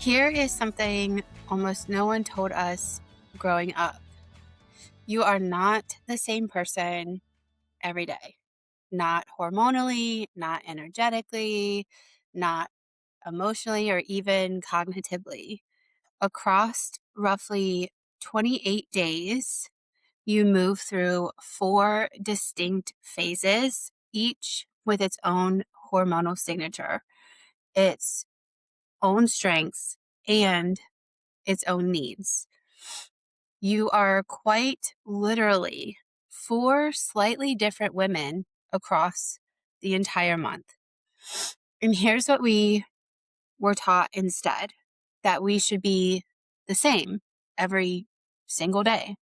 Here is something almost no one told us growing up. You are not the same person every day. Not hormonally, not energetically, not emotionally, or even cognitively. Across roughly 28 days, you move through four distinct phases, each with its own hormonal signature, its own strengths, and its own needs. You are quite literally four slightly different women across the entire month. And here's what we were taught instead, that we should be the same every single day.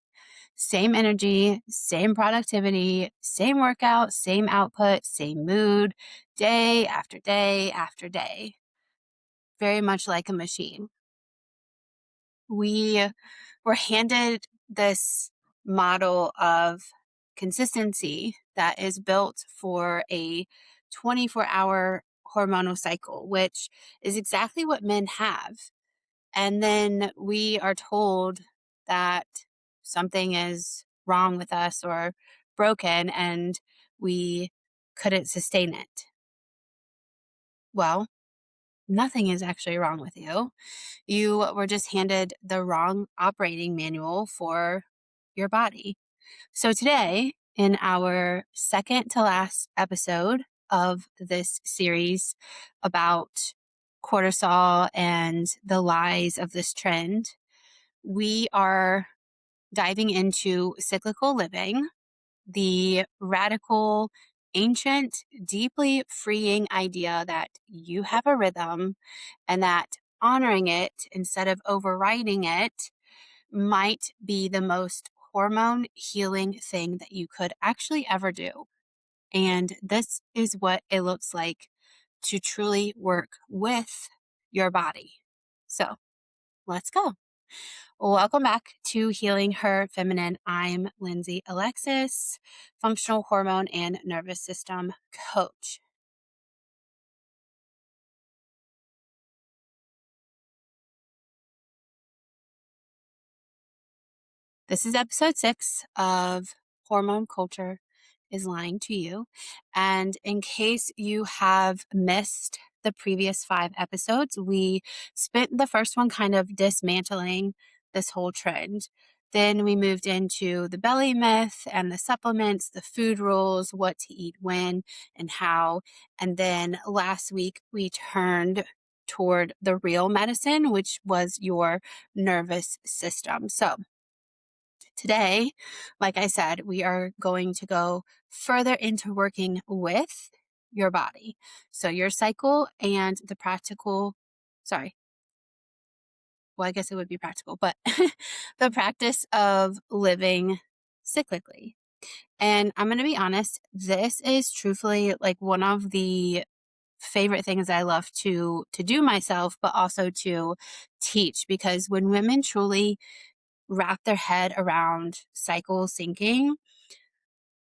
Same energy, same productivity, same workout, same output, same mood, day after day after day. Very much like a machine. We were handed this model of consistency that is built for a 24-hour hormonal cycle, which is exactly what men have. And then we are told that something is wrong with us or broken and we couldn't sustain it. Well, nothing is actually wrong with you. You were just handed the wrong operating manual for your body. So today, in our second to last episode of this series about cortisol and the lies of this trend, we are diving into cyclical living, the radical, ancient, deeply freeing idea that you have a rhythm and that honoring it instead of overriding it might be the most hormone healing thing that you could actually ever do. And this is what it looks like to truly work with your body. So let's go. Welcome back to Healing Her Feminine. I'm Lindsey Alexis, functional hormone and nervous system coach. This is episode 6 of Hormone Culture Is Lying to You. And in case you have missed the previous 5 episodes, we spent the first one kind of dismantling this whole trend. Then we moved into the belly myth and the supplements, the food rules, what to eat when and how. And then last week we turned toward the real medicine, which was your nervous system. So today, like I said, we are going to go further into working with your body. So your cycle and the practical, sorry, well, I guess it would be practical, but the practice of living cyclically. And I'm going to be honest, this is truthfully like one of the favorite things I love to do myself, but also to teach, because when women truly wrap their head around cycle syncing,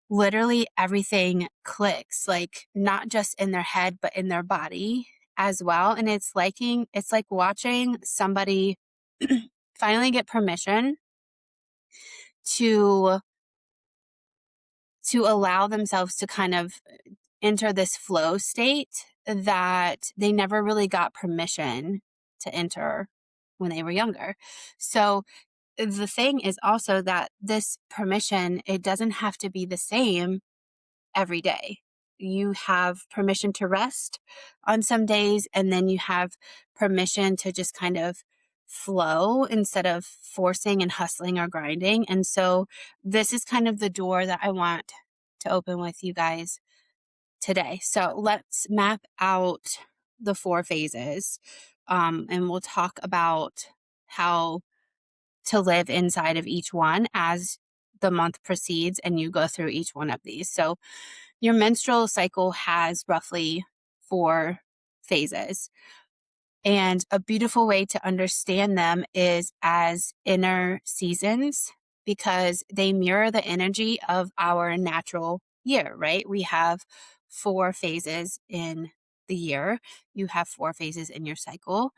literally everything clicks, like not just in their head, but in their body as well. And it's like watching somebody finally get permission to allow themselves to kind of enter this flow state that they never really got permission to enter when they were younger. So the thing is also that this permission, it doesn't have to be the same every day. You have permission to rest on some days, and then you have permission to just kind of flow instead of forcing and hustling or grinding. And so this is kind of the door that I want to open with you guys today. So let's map out the 4 phases, and we'll talk about how to live inside of each one as the month proceeds and you go through each one of these. So your menstrual cycle has roughly 4 phases. And a beautiful way to understand them is as inner seasons, because they mirror the energy of our natural year, right? We have 4 phases in the year. You have 4 phases in your cycle.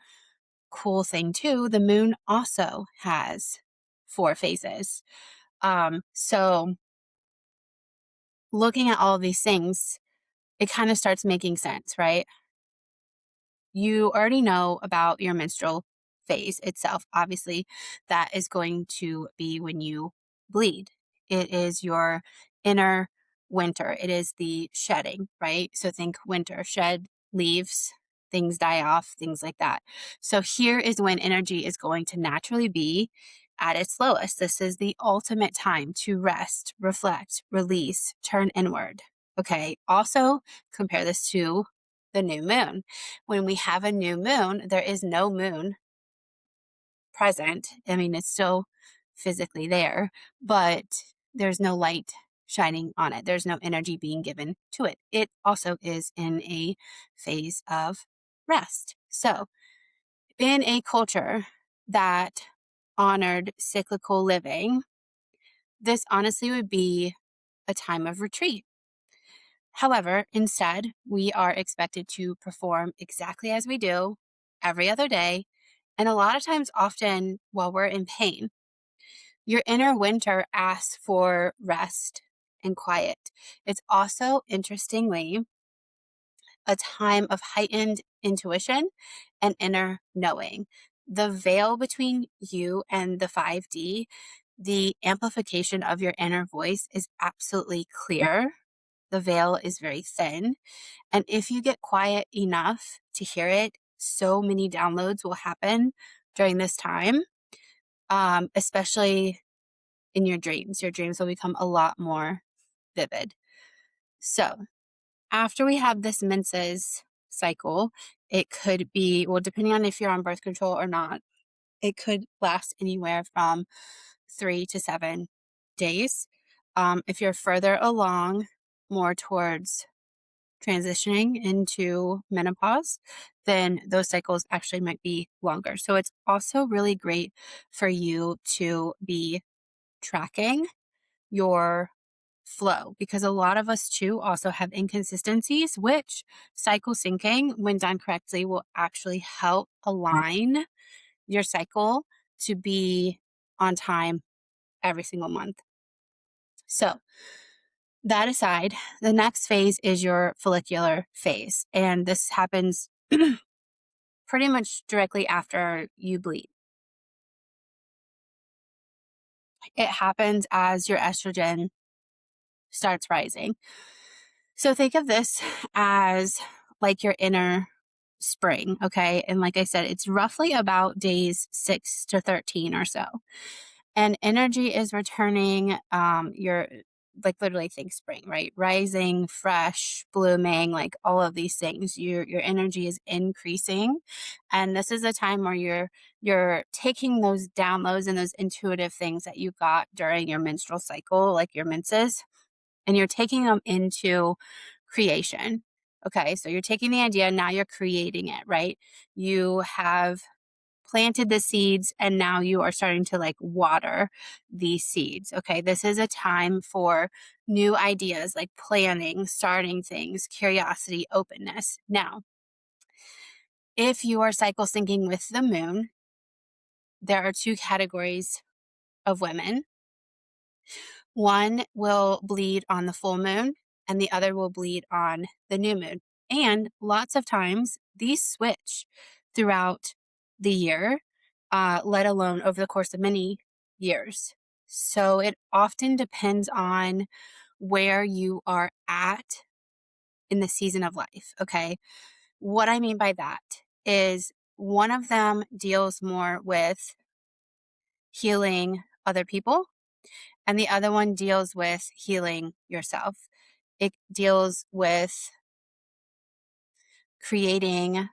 cool thing too, the moon also has 4 phases. So looking at all of these things, it kind of starts making sense, right? You already know about your menstrual phase itself. Obviously, that is going to be when you bleed. It is your inner winter. It is the shedding, right? So think winter, shed leaves, things die off, things like that. So here is when energy is going to naturally be at its lowest. This is the ultimate time to rest, reflect, release, turn inward. Okay. Also, compare this to the new moon. When we have a new moon, there is no moon present. I mean, it's still physically there, but there's no light shining on it. There's no energy being given to it. It also is in a phase of rest. So, in a culture that honored cyclical living, this honestly would be a time of retreat. However, instead, we are expected to perform exactly as we do every other day, and a lot of times, often while we're in pain. Your inner winter asks for rest and quiet. It's also, interestingly, a time of heightened intuition and inner knowing. The veil between you and the 5D, the amplification of your inner voice is absolutely clear. The veil is very thin. And if you get quiet enough to hear it, so many downloads will happen during this time, especially in your dreams. Your dreams will become a lot more vivid. So, after we have this menses cycle, it could be, well, depending on if you're on birth control or not, it could last anywhere from 3 to 7 days. If you're further along, more towards transitioning into menopause, then those cycles actually might be longer. So it's also really great for you to be tracking your flow because a lot of us too also have inconsistencies, which cycle syncing, when done correctly, will actually help align your cycle to be on time every single month. So, that aside, the next phase is your follicular phase, and this happens pretty much directly after you bleed. It happens as your estrogen starts rising. So think of this as like your inner spring, okay? And like I said, it's roughly about days 6 to 13 or so. And energy is returning. You're like literally think spring, right? Rising, fresh, blooming, like all of these things. Your energy is increasing, and this is a time where you're taking those downloads and those intuitive things that you got during your menstrual cycle, like your menses, and you're taking them into creation. Okay, so you're taking the idea, now you're creating it, right? You have planted the seeds and now you are starting to like water these seeds. Okay, this is a time for new ideas like planning, starting things, curiosity, openness. Now, if you are cycle syncing with the moon, there are 2 categories of women. One will bleed on the full moon and the other will bleed on the new moon. And lots of times these switch throughout the year, let alone over the course of many years. So it often depends on where you are at in the season of life. Okay. What I mean by that is one of them deals more with healing other people, and the other one deals with healing yourself. It deals with creating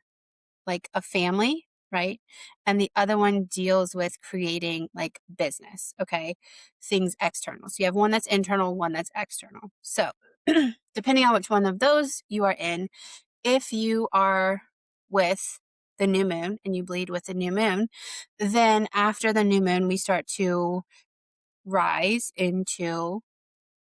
like a family, right? And the other one deals with creating like business, okay? Things external. So you have one that's internal, one that's external. So depending on which one of those you are in, if you are with the new moon and you bleed with the new moon, then after the new moon, we start to rise into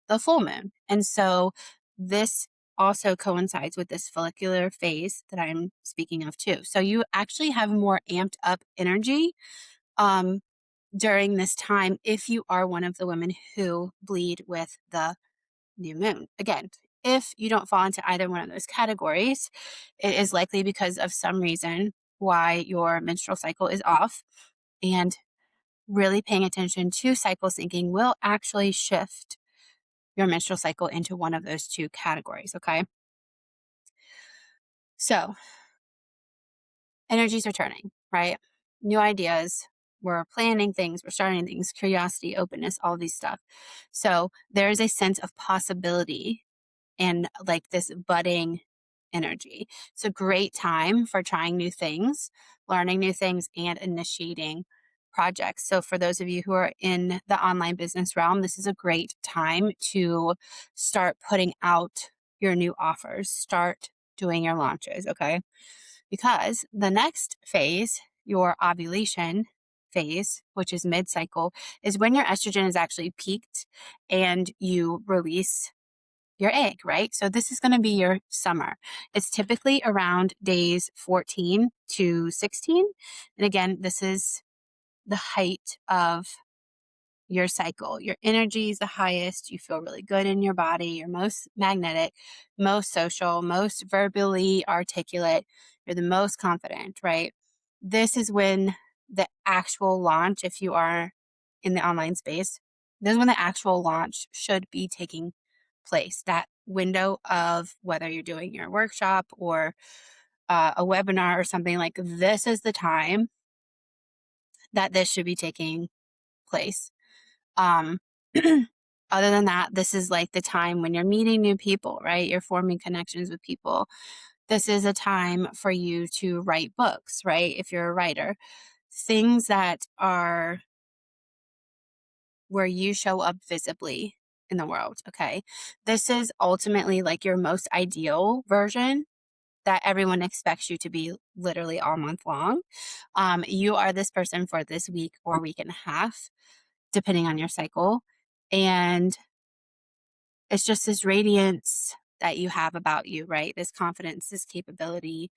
the full moon. And so this also coincides with this follicular phase that I'm speaking of too. So you actually have more amped up energy um, during this time if you are one of the women who bleed with the new moon. Again, if you don't fall into either one of those categories, it is likely because of some reason why your menstrual cycle is off. And really paying attention to cycle syncing will actually shift your menstrual cycle into one of those two categories. Okay. So energies are turning, right? New ideas. We're planning things, we're starting things, curiosity, openness, all these stuff. So there is a sense of possibility and like this budding energy. It's a great time for trying new things, learning new things, and initiating projects. So, for those of you who are in the online business realm, this is a great time to start putting out your new offers, start doing your launches, okay? Because the next phase, your ovulation phase, which is mid cycle, is when your estrogen is actually peaked and you release your egg, right? So this is going to be your summer. It's typically around days 14 to 16. And again, this is the height of your cycle. Your energy is the highest. You feel really good in your body. You're most magnetic, most social, most verbally articulate. You're the most confident, right? This is when the actual launch, if you are in the online space, this is when the actual launch should be taking place. That window of whether you're doing your workshop or a webinar or something like this is the time that this should be taking place. Um, other than that, this is like the time when you're meeting new people, right? You're forming connections with people. This is a time for you to write books, right? If you're a writer, things that are where you show up visibly in the world, okay? This is ultimately like your most ideal version that everyone expects you to be literally all month long. You are this person for this week or week and a half, depending on your cycle. And it's just this radiance that you have about you, right? This confidence, this capability,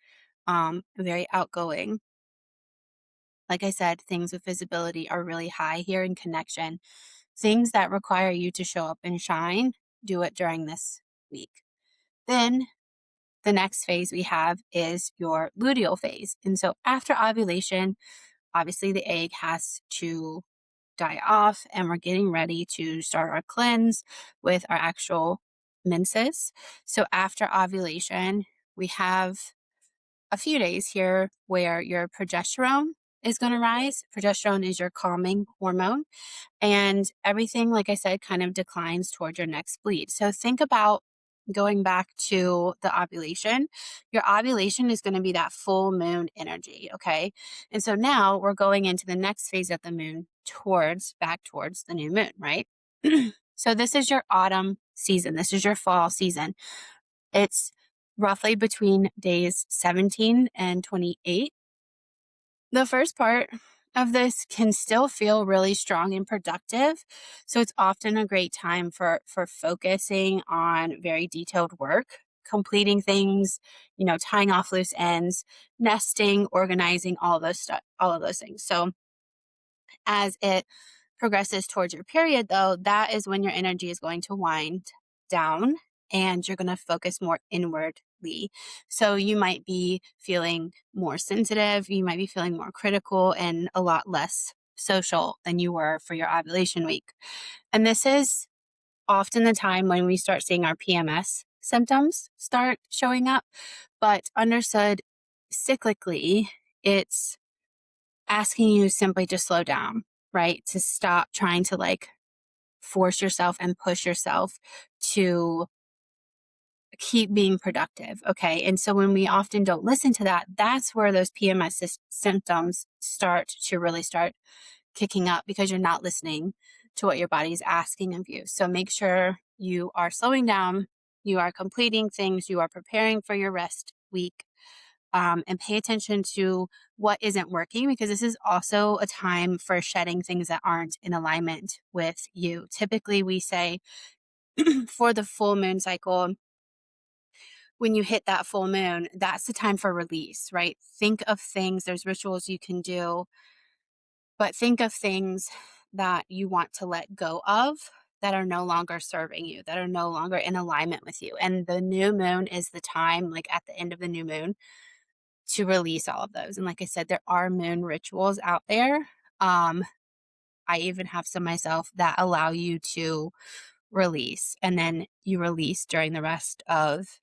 very outgoing. Like I said, things with visibility are really high here in connection. Things that require you to show up and shine, do it during this week. Then the next phase we have is your luteal phase. And so after ovulation, obviously the egg has to die off, and we're getting ready to start our cleanse with our actual menses. So after ovulation, we have a few days here where your progesterone is going to rise. Progesterone is your calming hormone, and everything, like I said, kind of declines toward your next bleed. So think about going back to the ovulation. Your ovulation is going to be that full moon energy, okay? And so now we're going into the next phase of the moon back towards the new moon, right? So this is your autumn season. This is your fall season. It's roughly between days 17 and 28. The first part of this can still feel really strong and productive. So it's often a great time for focusing on very detailed work, completing things, tying off loose ends, nesting, organizing, all of those things. So as it progresses towards your period, though, that is when your energy is going to wind down and you're going to focus more inwardly. So you might be feeling more sensitive, you might be feeling more critical, and a lot less social than you were for your ovulation week. And this is often the time when we start seeing our PMS symptoms start showing up. But understood cyclically, it's asking you simply to slow down, right? To stop trying to like force yourself and push yourself to keep being productive. Okay. And so when we often don't listen to that, that's where those PMS symptoms start kicking up because you're not listening to what your body is asking of you. So make sure you are slowing down, you are completing things, you are preparing for your rest week, and pay attention to what isn't working because this is also a time for shedding things that aren't in alignment with you. Typically, we say for the full moon cycle, when you hit that full moon, that's the time for release, right? Think of things, there's rituals you can do, but think of things that you want to let go of that are no longer serving you, that are no longer in alignment with you. And the new moon is the time, like at the end of the new moon, to release all of those. And like I said, there are moon rituals out there. I even have some myself that allow you to release, and then you release during the rest of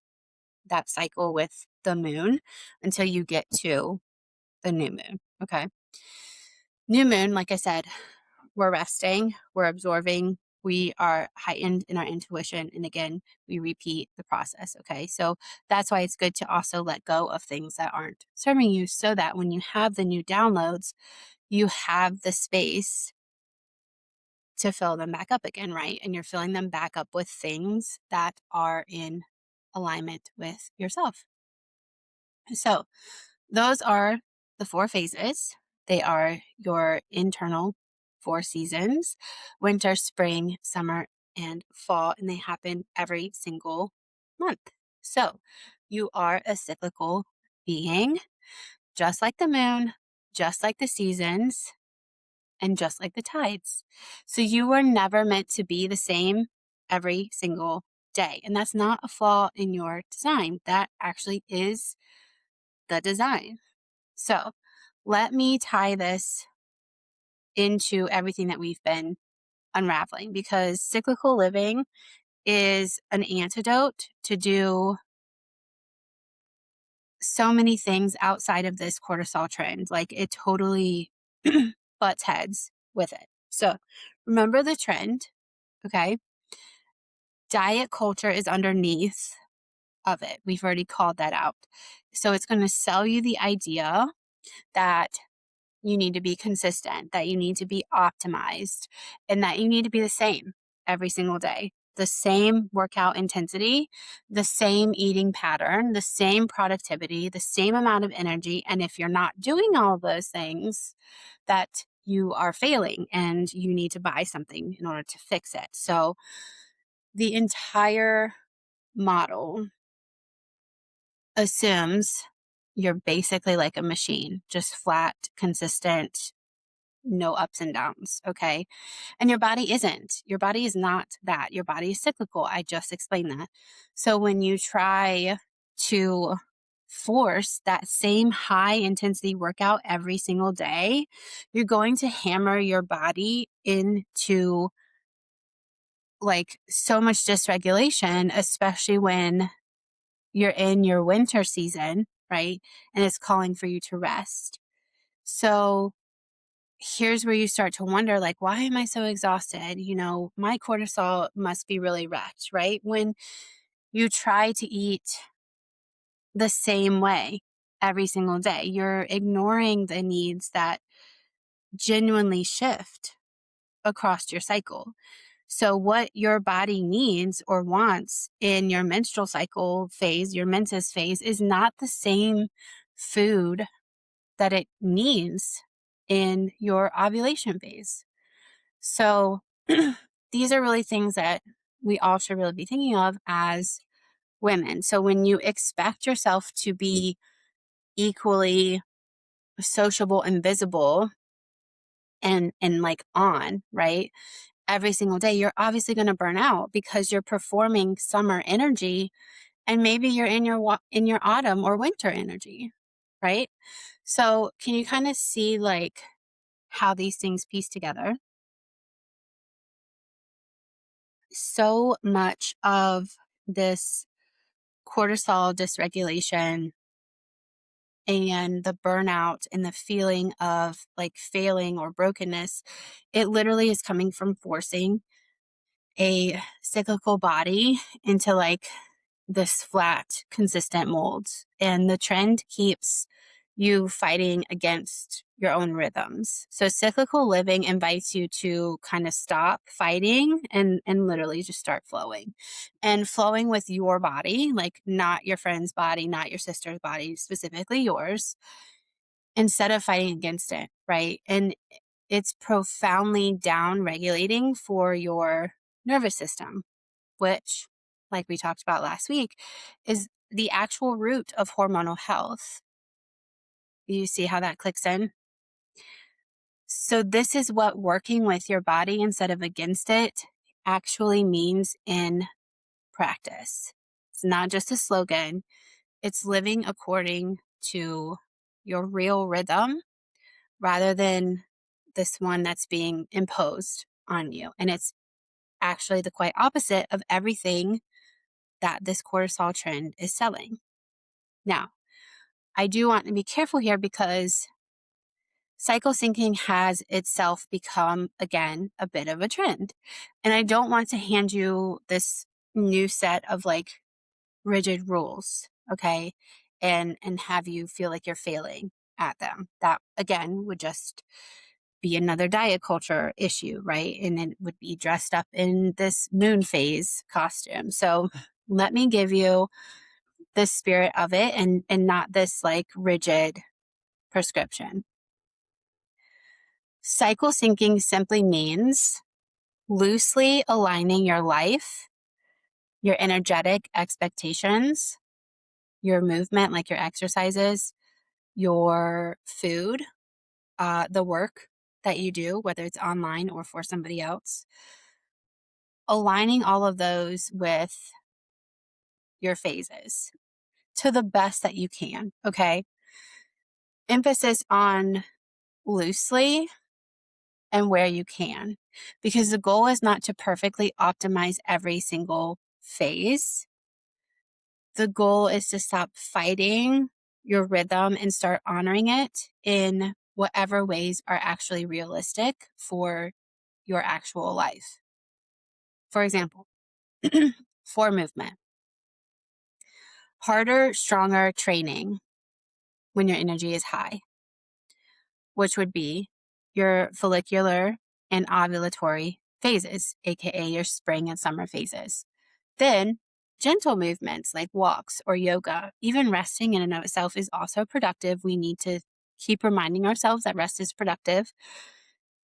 that cycle with the moon until you get to the new moon. Okay. New moon, like I said, we're resting, we're absorbing, we are heightened in our intuition. And again, we repeat the process. Okay. So that's why it's good to also let go of things that aren't serving you so that when you have the new downloads, you have the space to fill them back up again, right? And you're filling them back up with things that are in alignment with yourself. So, those are the four phases. They are your internal four seasons: winter, spring, summer, and fall, and they happen every single month. So, you are a cyclical being, just like the moon, just like the seasons, and just like the tides. So, you were never meant to be the same every single day. And that's not a flaw in your design. That actually is the design. So let me tie this into everything that we've been unraveling, because cyclical living is an antidote to do so many things outside of this cortisol trend. Like, it totally butts heads with it. So remember the trend, okay? Diet culture is underneath of it. We've already called that out. So it's going to sell you the idea that you need to be consistent, that you need to be optimized, and that you need to be the same every single day. The same workout intensity, the same eating pattern, the same productivity, the same amount of energy. And if you're not doing all of those things, that you are failing and you need to buy something in order to fix it. So the entire model assumes you're basically like a machine, just flat, consistent, no ups and downs. Okay. And your body isn't. Your body is not that. Your body is cyclical. I just explained that. So when you try to force that same high intensity workout every single day, you're going to hammer your body into like so much dysregulation, especially when you're in your winter season, right? And it's calling for you to rest. So here's where you start to wonder, like, why am I so exhausted? You know, my cortisol must be really wrecked, right? When you try to eat the same way every single day, you're ignoring the needs that genuinely shift across your cycle. So, what your body needs or wants in your menstrual cycle phase, your menses phase, is not the same food that it needs in your ovulation phase. So, these are really things that we all should really be thinking of as women. So, when you expect yourself to be equally sociable and visible and like on, right, every single day, you're obviously going to burn out because you're performing summer energy, and maybe you're in your in your autumn or winter energy, right? So, can you kind of see like how these things piece together? So much of this cortisol dysregulation and the burnout and the feeling of like failing or brokenness, it literally is coming from forcing a cyclical body into like this flat, consistent mold. And the trend keeps you fighting against your own rhythms. So cyclical living invites you to kind of stop fighting and literally just start flowing. And flowing with your body, like not your friend's body, not your sister's body, specifically yours, instead of fighting against it, right? And it's profoundly down regulating for your nervous system, which, like we talked about last week, is the actual root of hormonal health. You see how that clicks in? So, this is what working with your body instead of against it actually means in practice. It's not just a slogan, it's living according to your real rhythm rather than this one that's being imposed on you. And it's actually the quite opposite of everything that this cortisol trend is selling. Now, I do want to be careful here because cycle syncing has itself become, again, a bit of a trend. And I don't want to hand you this new set of like rigid rules, okay? And have you feel like you're failing at them. That again would just be another diet culture issue, right? And it would be dressed up in this moon phase costume. So let me give you the spirit of it and not this like rigid prescription. Cycle syncing simply means loosely aligning your life, your energetic expectations, your movement, like your exercises, your food, the work that you do, whether it's online or for somebody else, aligning all of those with your phases to the best that you can. Okay. Emphasis on loosely and where you can, because the goal is not to perfectly optimize every single phase. The goal is to stop fighting your rhythm and start honoring it in whatever ways are actually realistic for your actual life. For example, for movement, harder, stronger training when your energy is high, which would be your follicular and ovulatory phases, aka your spring and summer phases. Then, gentle movements like walks or yoga, even resting in and of itself is also productive. We need to keep reminding ourselves that rest is productive.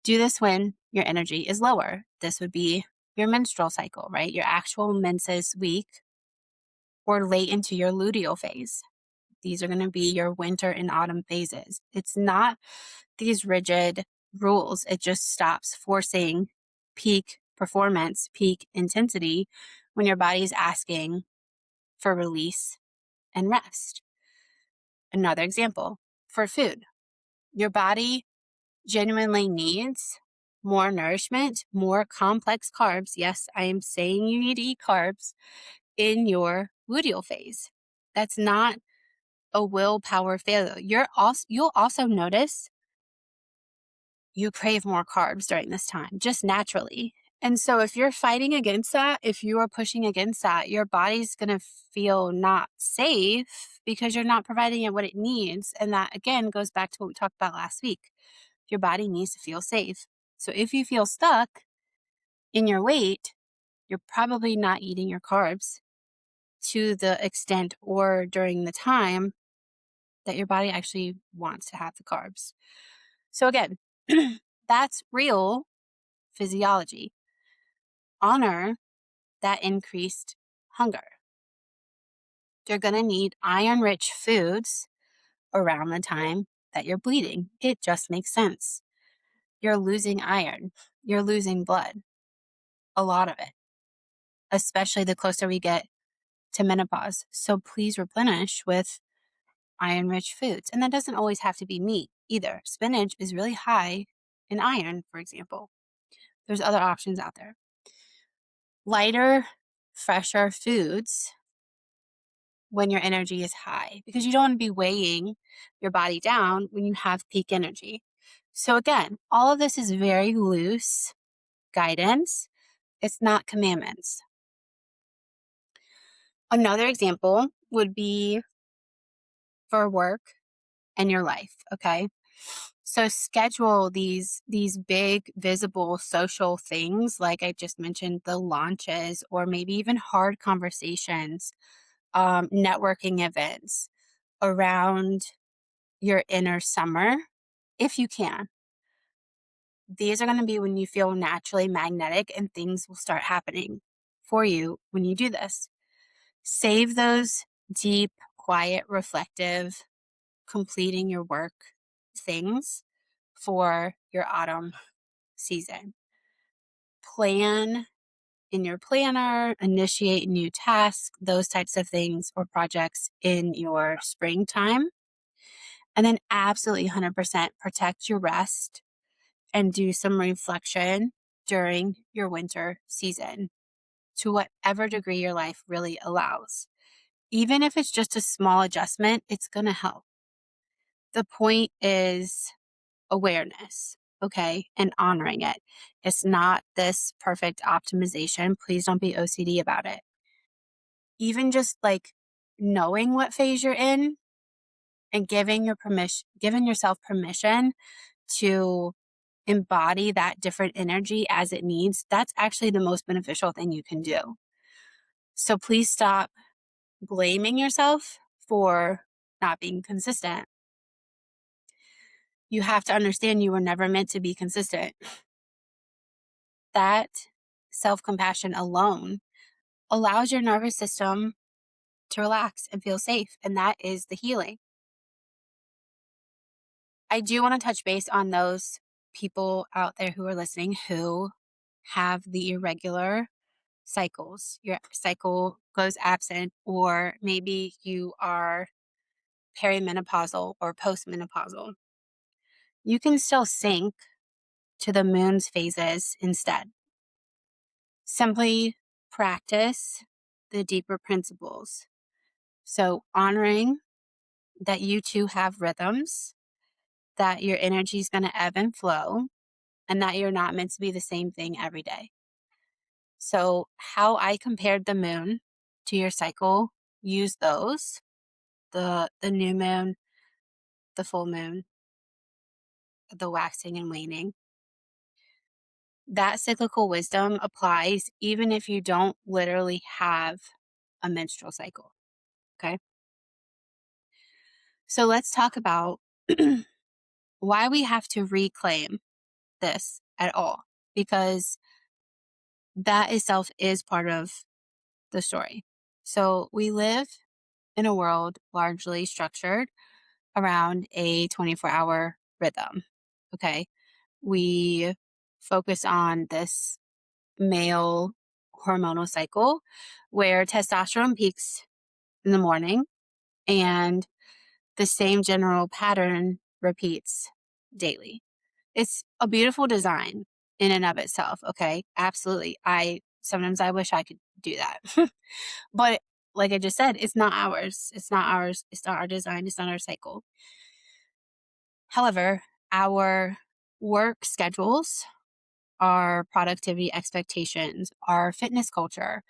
Do this when your energy is lower. This would be your menstrual cycle, right? Your actual menses week or late into your luteal phase. These are going to be your winter and autumn phases. It's not these rigid rules. It just stops forcing peak performance, peak intensity when your body is asking for release and rest. Another example for food. Your body genuinely needs more nourishment, more complex carbs. Yes, I am saying you need to eat carbs in your luteal phase. That's not a willpower failure. You'll also notice you crave more carbs during this time, just naturally. And so if you're fighting against that, if you are pushing against that, your body's going to feel not safe because you're not providing it what it needs. And that again goes back to what we talked about last week. Your body needs to feel safe. So if you feel stuck in your weight, you're probably not eating your carbs to the extent or during the time that your body actually wants to have the carbs. So again, that's real physiology. Honor that increased hunger. You're going to need iron-rich foods around the time that you're bleeding. It just makes sense. You're losing iron. You're losing blood. A lot of it, especially the closer we get to menopause. So please replenish with iron-rich foods. And that doesn't always have to be meat either. Spinach is really high in iron, for example. There's other options out there. Lighter, fresher foods when your energy is high, because you don't want to be weighing your body down when you have peak energy. So again, all of this is very loose guidance. It's not commandments. Another example would be for work and your life, okay? So schedule these big visible social things like I just mentioned, the launches or maybe even hard conversations, networking events around your inner summer if you can. These are going to be when you feel naturally magnetic and things will start happening for you when you do this. Save those deep, quiet, reflective, completing your work things for your autumn season. Plan in your planner, initiate new tasks, those types of things or projects in your springtime. And then absolutely 100% protect your rest and do some reflection during your winter season to whatever degree your life really allows. Even if it's just a small adjustment, it's going to help. The point is awareness, okay, and honoring it. It's not this perfect optimization. Please don't be OCD about it. Even just like knowing what phase you're in and giving yourself permission to embody that different energy as it needs, that's actually the most beneficial thing you can do. So please stop blaming yourself for not being consistent. You have to understand you were never meant to be consistent. That self-compassion alone allows your nervous system to relax and feel safe, and that is the healing. I do want to touch base on those people out there who are listening who have the irregular cycles. Your cycle goes absent, or maybe you are perimenopausal or postmenopausal. You can still sync to the moon's phases instead. Simply practice the deeper principles. So, honoring that you too have rhythms, that your energy is going to ebb and flow, and that you're not meant to be the same thing every day. So, how I compared the moon to your cycle, use those the new moon, the full moon, the waxing and waning. That cyclical wisdom applies even if you don't literally have a menstrual cycle. Okay. So let's talk about why we have to reclaim this at all, because that itself is part of the story. So we live in a world largely structured around a 24-hour rhythm. Okay. We focus on this male hormonal cycle where testosterone peaks in the morning and the same general pattern repeats daily. It's a beautiful design in and of itself. Okay. Absolutely. Sometimes I wish I could do that. But like I just said, it's not ours. It's not ours. It's not our design. It's not our cycle. However, our work schedules, our productivity expectations, our fitness culture,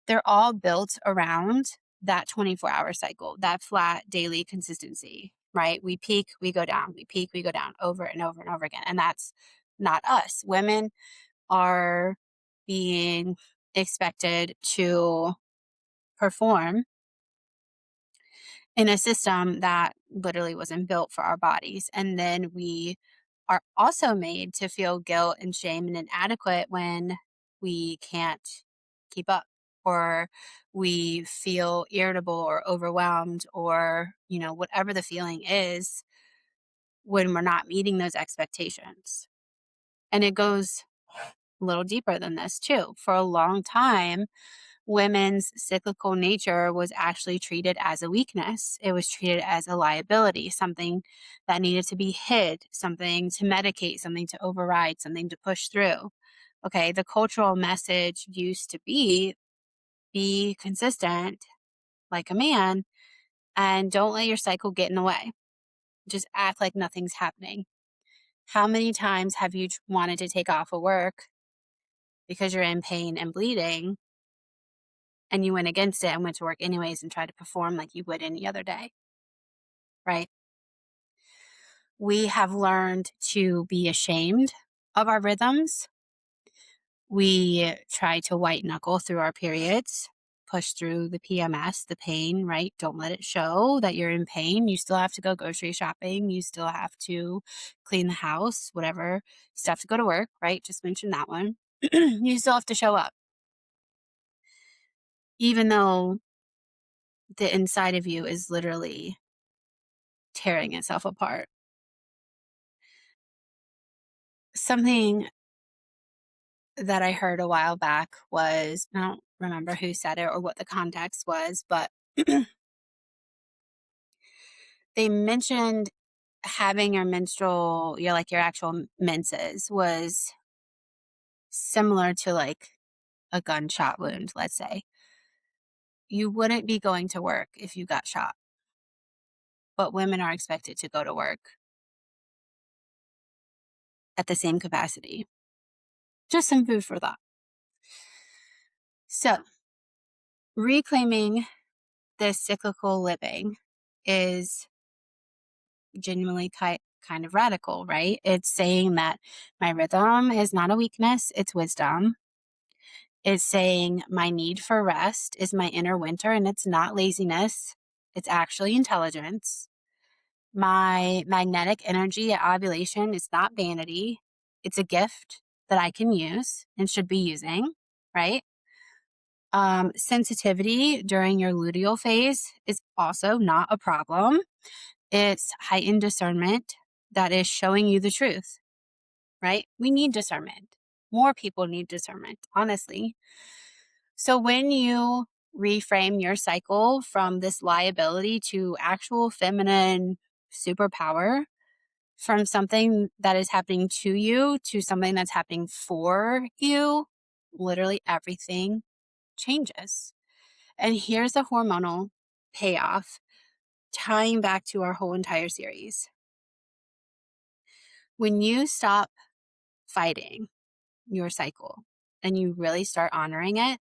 they're all built around that 24-hour cycle, that flat daily consistency, right? We peak, we go down, we peak, we go down over and over and over again. And that's not us. Women are being expected to perform in a system that literally wasn't built for our bodies. And then we are also made to feel guilt and shame and inadequate when we can't keep up, or we feel irritable or overwhelmed, or, whatever the feeling is when we're not meeting those expectations. And it goes a little deeper than this, too. For a long time, women's cyclical nature was actually treated as a weakness. It was treated as a liability, something that needed to be hid, something to medicate, something to override, something to push through. Okay, the cultural message used to be consistent like a man and don't let your cycle get in the way. Just act like nothing's happening. How many times have you wanted to take off of work because you're in pain and bleeding, and you went against it and went to work anyways and tried to perform like you would any other day, right? We have learned to be ashamed of our rhythms. We try to white knuckle through our periods, push through the PMS, the pain, right? Don't let it show that you're in pain. You still have to go grocery shopping. You still have to clean the house, whatever. You still have to go to work, right? Just mention that one. You still have to show up. Even though the inside of you is literally tearing itself apart. Something that I heard a while back was, I don't remember who said it or what the context was, but they mentioned having your menstrual, your actual menses was similar to like a gunshot wound, let's say. You wouldn't be going to work if you got shot, but women are expected to go to work at the same capacity. Just some food for thought. So, reclaiming this cyclical living is genuinely kind of radical, right? It's saying that my rhythm is not a weakness, it's wisdom. It's saying my need for rest is my inner winter and it's not laziness, it's actually intelligence. My magnetic energy at ovulation is not vanity, it's a gift that I can use and should be using, right? Sensitivity during your luteal phase is also not a problem. It's heightened discernment that is showing you the truth, right? We need discernment. More people need discernment, honestly. So when you reframe your cycle from this liability to actual feminine superpower, from something that is happening to you to something that's happening for you, literally everything changes. And here's the hormonal payoff, tying back to our whole entire series. When you stop fighting your cycle and you really start honoring it,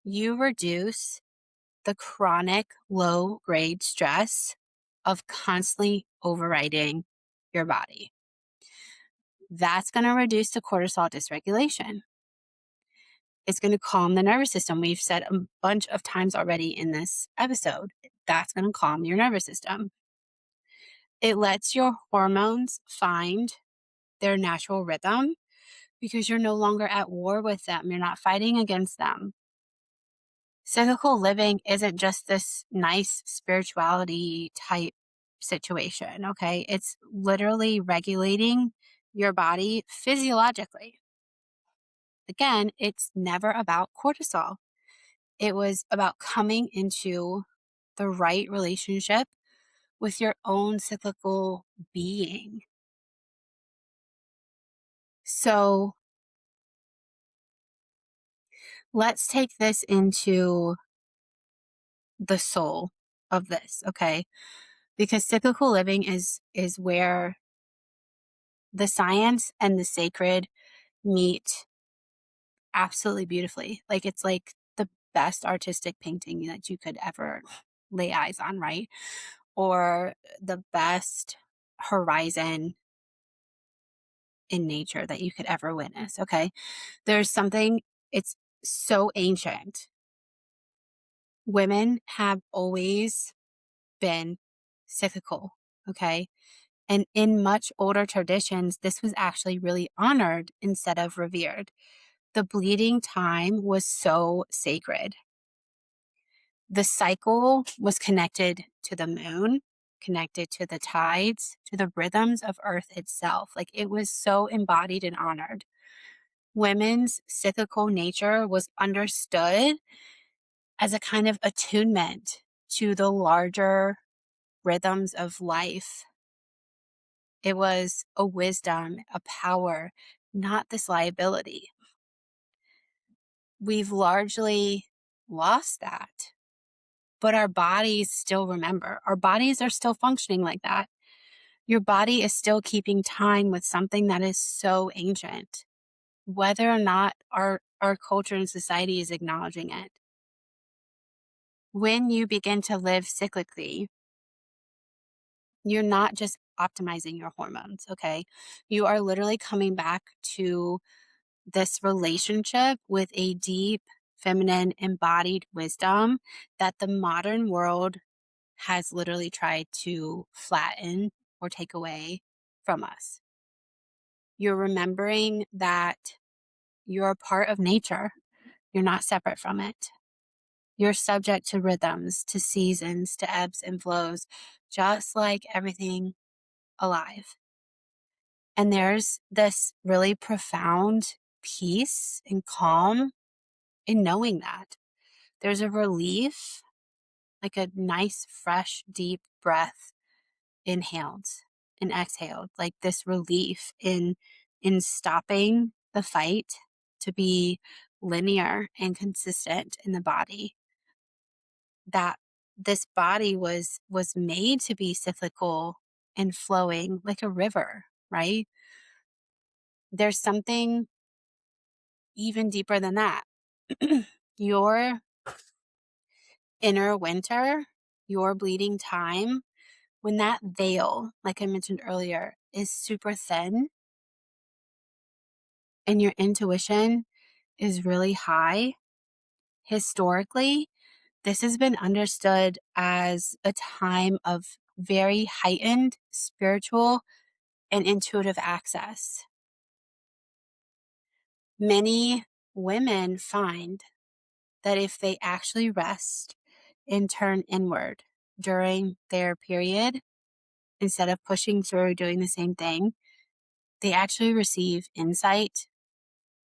you reduce the chronic low grade stress of constantly overriding your body. That's going to reduce the cortisol dysregulation. It's going to calm the nervous system. We've said a bunch of times already in this episode. That's going to calm your nervous system. It lets your hormones find their natural rhythm because you're no longer at war with them. You're not fighting against them. Cyclical living isn't just this nice spirituality type situation, okay? It's literally regulating your body physiologically. Again, it's never about cortisol. It was about coming into the right relationship with your own cyclical being. So let's take this into the soul of this, okay? Because cyclical living is where the science and the sacred meet absolutely beautifully. Like it's like the best artistic painting that you could ever lay eyes on, right? Or the best horizon in nature that you could ever witness, okay? There's something, it's so ancient. Women have always been cyclical, okay? And in much older traditions, this was actually really honored instead of revered. The bleeding time was so sacred. The cycle was connected to the moon, connected to the tides, to the rhythms of Earth itself. Like it was so embodied and honored. Women's cyclical nature was understood as a kind of attunement to the larger rhythms of life. It was a wisdom, a power, not this liability. We've largely lost that, but our bodies still remember. Our bodies are still functioning like that. Your body is still keeping time with something that is so ancient, whether or not our culture and society is acknowledging it. When you begin to live cyclically, you're not just optimizing your hormones, okay? You are literally coming back to this relationship with a deep, feminine, embodied wisdom that the modern world has literally tried to flatten or take away from us. You're remembering that you're a part of nature, you're not separate from it. You're subject to rhythms, to seasons, to ebbs and flows, just like everything alive. And there's this really profound peace and calm in knowing that. There's a relief, like a nice, fresh, deep breath inhaled and exhaled, like this relief in stopping the fight to be linear and consistent in the body. That this body was made to be cyclical and flowing like a river, right? There's something even deeper than that. Your inner winter, your bleeding time, when that veil, like I mentioned earlier, is super thin and your intuition is really high, historically, this has been understood as a time of very heightened spiritual and intuitive access. Many women find that if they actually rest and turn inward during their period, instead of pushing through doing the same thing, they actually receive insight,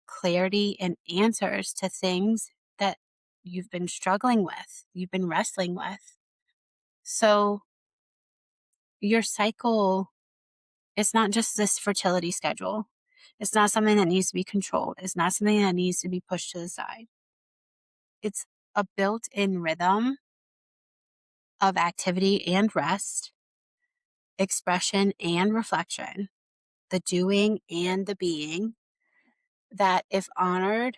clarity, and answers to things that you've been struggling with, you've been wrestling with. So, your cycle, it's not just this fertility schedule. It's not something that needs to be controlled. It's not something that needs to be pushed to the side. It's a built in rhythm of activity and rest, expression and reflection, the doing and the being, that, if honored,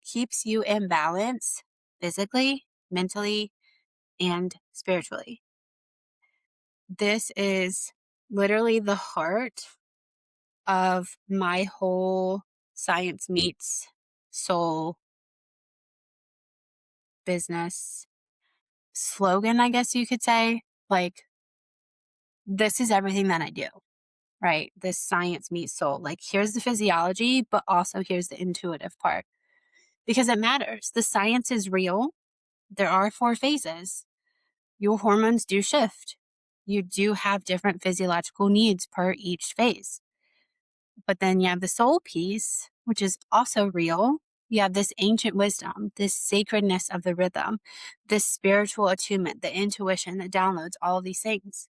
keeps you in balance physically, mentally, and spiritually. This is literally the heart of my whole science meets soul business slogan, I guess you could say. Like, this is everything that I do, right? This science meets soul. Like, here's the physiology, but also here's the intuitive part because it matters. The science is real. There are 4 phases. Your hormones do shift. You do have different physiological needs per each phase. But then you have the soul piece, which is also real. You have this ancient wisdom, this sacredness of the rhythm, this spiritual attunement, the intuition, the downloads, all of these things.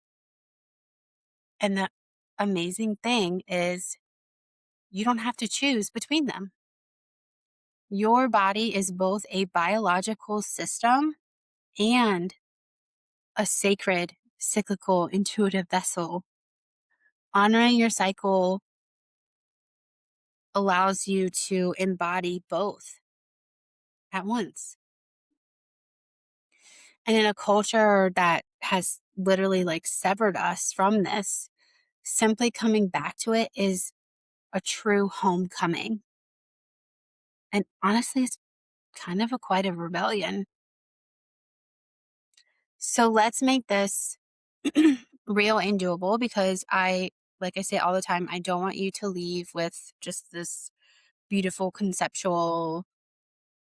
And the amazing thing is, you don't have to choose between them. Your body is both a biological system and a sacred, cyclical, intuitive vessel. Honoring your cycle allows you to embody both at once. And in a culture that has literally like severed us from this, simply coming back to it is a true homecoming. And honestly, it's kind of quite a rebellion. So let's make this real and doable because like I say all the time, I don't want you to leave with just this beautiful conceptual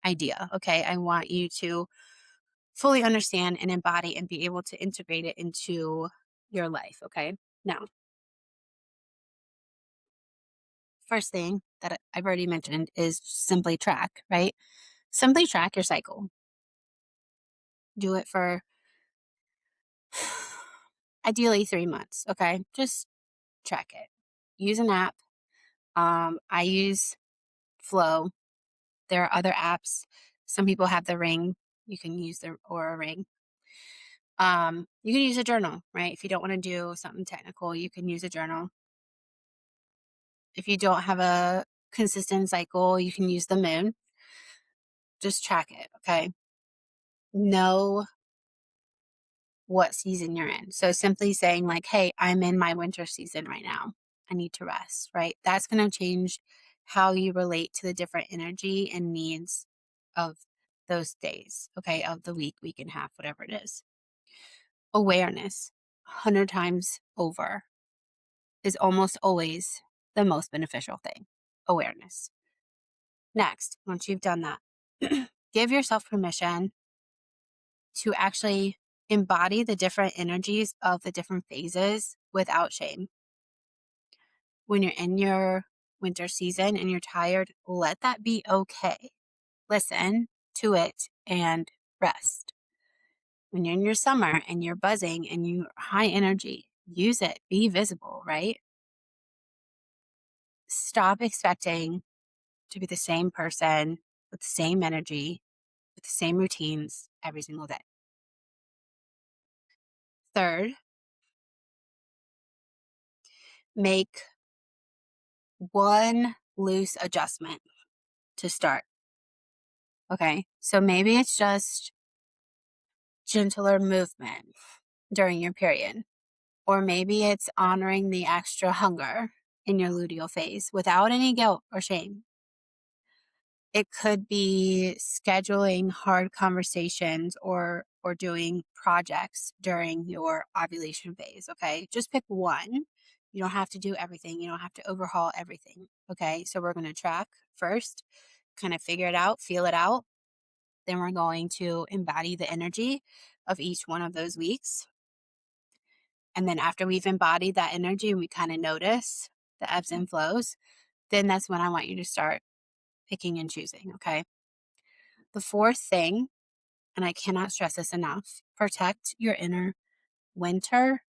idea. Okay. I want you to fully understand and embody and be able to integrate it into your life. Okay. Now, first thing that I've already mentioned is simply track, right? Simply track your cycle. Do it for ideally 3 months. Okay. Just track it. Use an app. I use Flow. There are other apps. Some people have the Ring. You can use the Aura Ring. You can use a journal, right? If you don't want to do something technical, you can use a journal. If you don't have a consistent cycle, you can use the moon. Just track it, okay? Know what season you're in. So simply saying like, hey, I'm in my winter season right now. I need to rest, right? That's going to change how you relate to the different energy and needs of those days, okay? Of the week and a half, whatever it is. Awareness, 100 times over, is almost always the most beneficial thing. Awareness. Next, once you've done that, give yourself permission to actually embody the different energies of the different phases without shame. When you're in your winter season and you're tired, let that be okay. Listen to it and rest. When you're in your summer and you're buzzing and you're high energy, use it, be visible, right? Stop expecting to be the same person with the same energy, with the same routines every single day. Third, make one loose adjustment to start. Okay. So maybe it's just gentler movement during your period, or maybe it's honoring the extra hunger in your luteal phase without any guilt or shame. It could be scheduling hard conversations or doing projects during your ovulation phase, okay? Just pick one. You don't have to do everything. You don't have to overhaul everything, okay? So we're going to track first, kind of figure it out, feel it out. Then we're going to embody the energy of each one of those weeks. And then after we've embodied that energy and we kind of notice the ebbs and flows, then that's when I want you to start picking and choosing, okay? The fourth thing, and I cannot stress this enough, protect your inner winter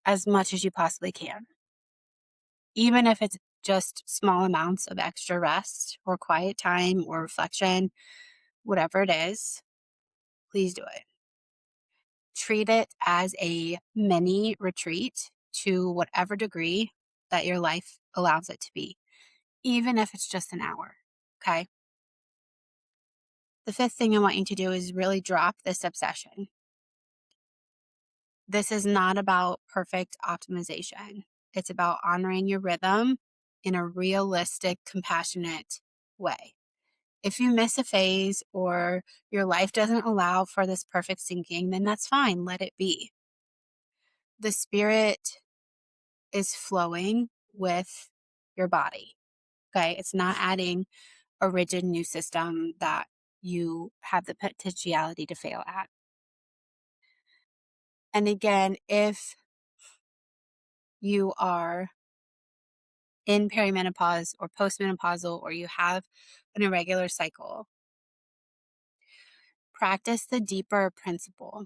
as much as you possibly can. Even if it's just small amounts of extra rest or quiet time or reflection, whatever it is, please do it. Treat it as a mini retreat to whatever degree that your life allows it to be, even if it's just an hour. Okay. The fifth thing I want you to do is really drop this obsession. This is not about perfect optimization. It's about honoring your rhythm in a realistic, compassionate way. If you miss a phase or your life doesn't allow for this perfect syncing, then that's fine. Let it be. The spirit is flowing with your body. Okay. It's not adding a rigid new system that you have the potentiality to fail at. And again, if you are in perimenopause or postmenopausal or you have an irregular cycle, practice the deeper principle.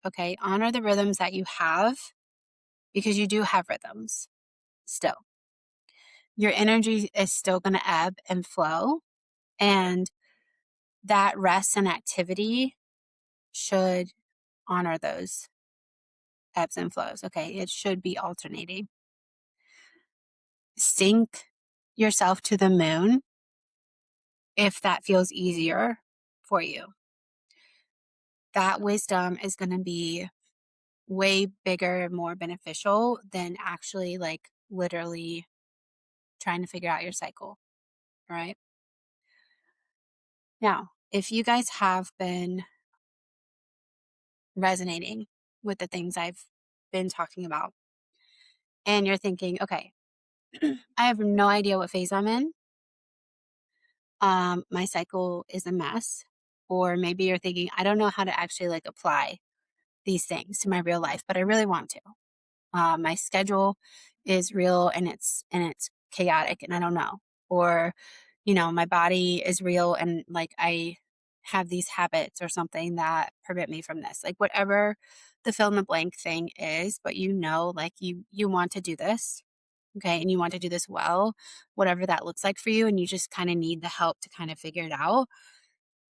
Okay. Honor the rhythms that you have because you do have rhythms still. Your energy is still going to ebb and flow. And that rest and activity should honor those ebbs and flows. Okay. It should be alternating. Sync yourself to the moon if that feels easier for you. That wisdom is going to be way bigger and more beneficial than actually like literally trying to figure out your cycle. Right. Now, if you guys have been resonating with the things I've been talking about and you're thinking, okay, I have no idea what phase I'm in. My cycle is a mess. Or maybe you're thinking, I don't know how to actually like apply these things to my real life, but I really want to. My schedule is real and it's chaotic and I don't know. Or, my body is real and like I have these habits or something that prevent me from this. Like whatever the fill in the blank thing is, but like you want to do this. Okay. And you want to do this well, whatever that looks like for you, and you just kind of need the help to kind of figure it out,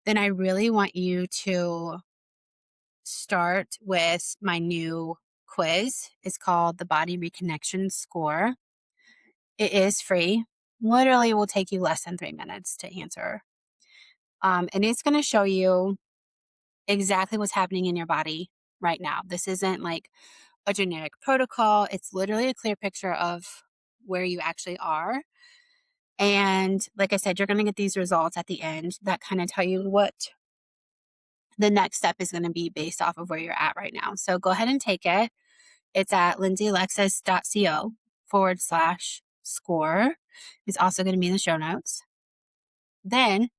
then I really want you to start with my new quiz. It's called the Body Reconnection Score. It is free. Literally will take you less than 3 minutes to answer. And it's going to show you exactly what's happening in your body right now. This isn't like a generic protocol. It's literally a clear picture of where you actually are. And like I said, you're going to get these results at the end that kind of tell you what the next step is going to be based off of where you're at right now. So go ahead and take it. It's at lindsayalexis.co/score. It's also going to be in the show notes. Then,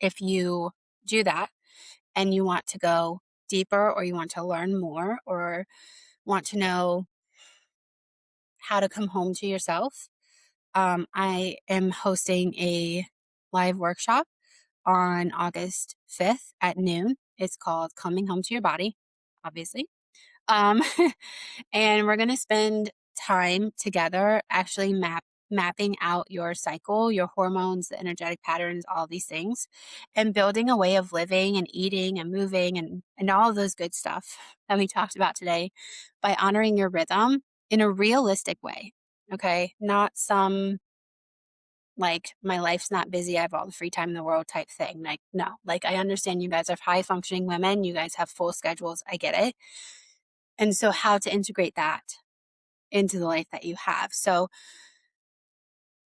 if you do that and you want to go deeper, or you want to learn more, or want to know how to come home to yourself, I am hosting a live workshop on August 5th at noon. It's called Coming Home to Your Body, obviously. Um, and we're going to spend time together actually mapping out your cycle, your hormones, the energetic patterns, all these things, and building a way of living and eating and moving and all of those good stuff that we talked about today by honoring your rhythm in a realistic way. Okay. Not some like my life's not busy, I have all the free time in the world type thing. Like, no, like I understand you guys are high functioning women, you guys have full schedules. I get it. And so, how to integrate that into the life that you have. So,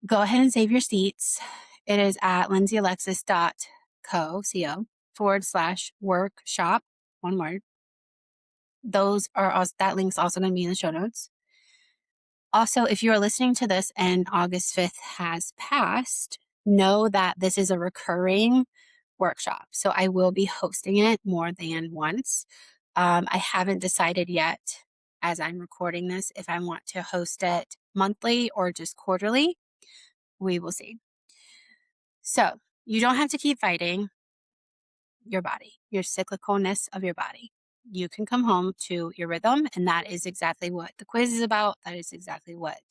go ahead and save your seats. It is at lindseyalexis.co/workshop, one word. Those are also, that link's also going to be in the show notes. Also, if you are listening to this and August 5th has passed, know that this is a recurring workshop. So I will be hosting it more than once. I haven't decided yet, as I'm recording this, if I want to host it monthly or just quarterly. We will see. So you don't have to keep fighting your body, your cyclicalness of your body. You can come home to your rhythm, and that is exactly what the quiz is about. That is exactly what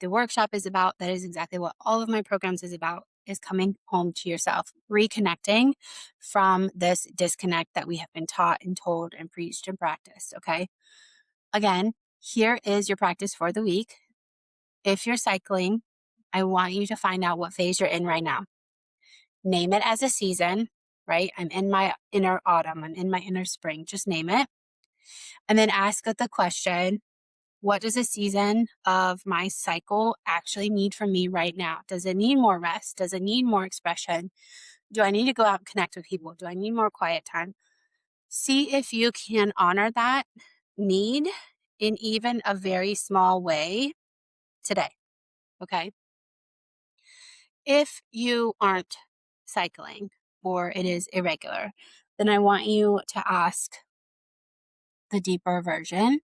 the workshop is about. That is exactly what all of my programs is about, is coming home to yourself, reconnecting from this disconnect that we have been taught and told and preached and practiced. Okay. Again, here is your practice for the week. If you're cycling, I want you to find out what phase you're in right now. Name it as a season, right? I'm in my inner autumn. I'm in my inner spring. Just name it. And then ask it the question, what does a season of my cycle actually need from me right now? Does it need more rest? Does it need more expression? Do I need to go out and connect with people? Do I need more quiet time? See if you can honor that need in even a very small way today. Okay. If you aren't cycling or it is irregular, then I want you to ask the deeper version,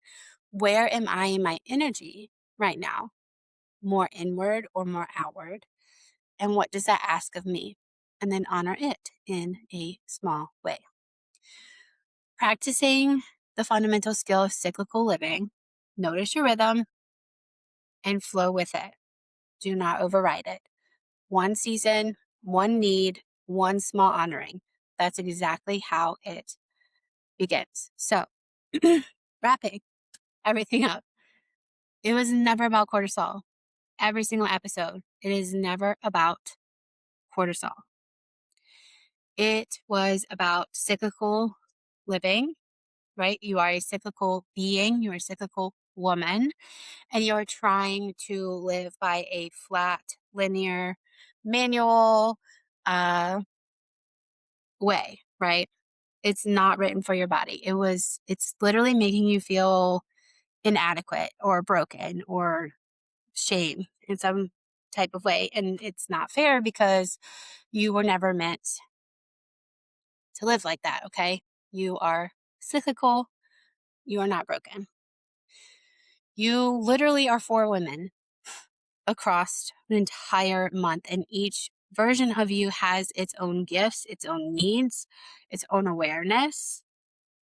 where am I in my energy right now? More inward or more outward? And what does that ask of me? And then honor it in a small way. Practicing the fundamental skill of cyclical living, notice your rhythm and flow with it. Do not override it. One season, one need, one small honoring. That's exactly how it begins. So, wrapping everything up, it was never about cortisol. Every single episode, it is never about cortisol. It was about cyclical living, right? You are a cyclical being, you're a cyclical woman, and you're trying to live by a flat, linear, manual way, right? It's not written for your body. It's literally making you feel inadequate or broken or shame in some type of way. And it's not fair because you were never meant to live like that. Okay. You are cyclical. You are not broken. You literally are four women across an entire month, and each version of you has its own gifts, its own needs, its own awareness,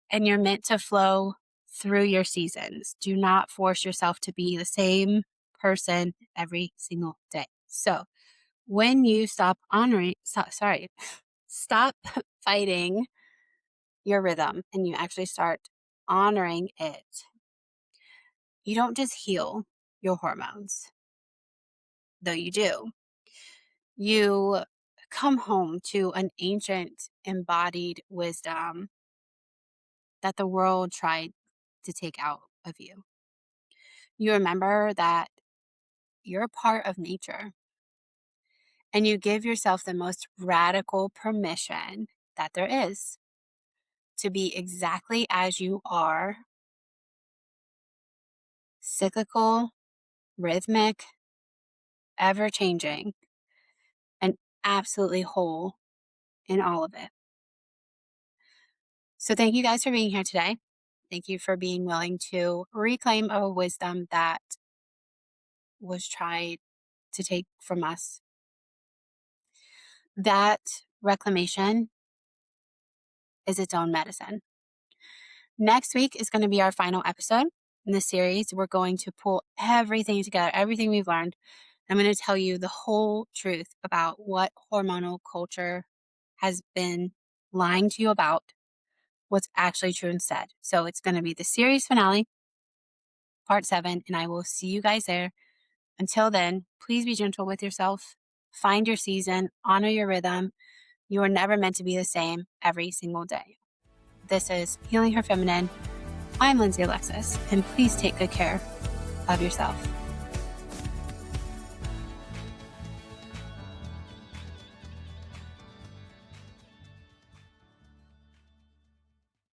and you're meant to flow through your seasons. Do not force yourself to be the same person every single day. So, when you stop stop fighting your rhythm and you actually start honoring it, you don't just heal your hormones, though you do. You come home to an ancient embodied wisdom that the world tried to take out of you. You remember that you're a part of nature, and you give yourself the most radical permission that there is to be exactly as you are, cyclical, rhythmic, ever changing, and absolutely whole in all of it. So thank you guys for being here today. Thank you for being willing to reclaim a wisdom that was tried to take from us. That reclamation is its own medicine. Next week is going to be our final episode in the series. We're going to pull everything together, everything we've learned. I'm going to tell you the whole truth about what hormonal culture has been lying to you about, what's actually true instead. So it's going to be the series finale, part 7, and I will see you guys there. Until then, please be gentle with yourself. Find your season, honor your rhythm. You are never meant to be the same every single day. This is Healing Her Feminine. I'm Lindsey Alexis, and please take good care of yourself.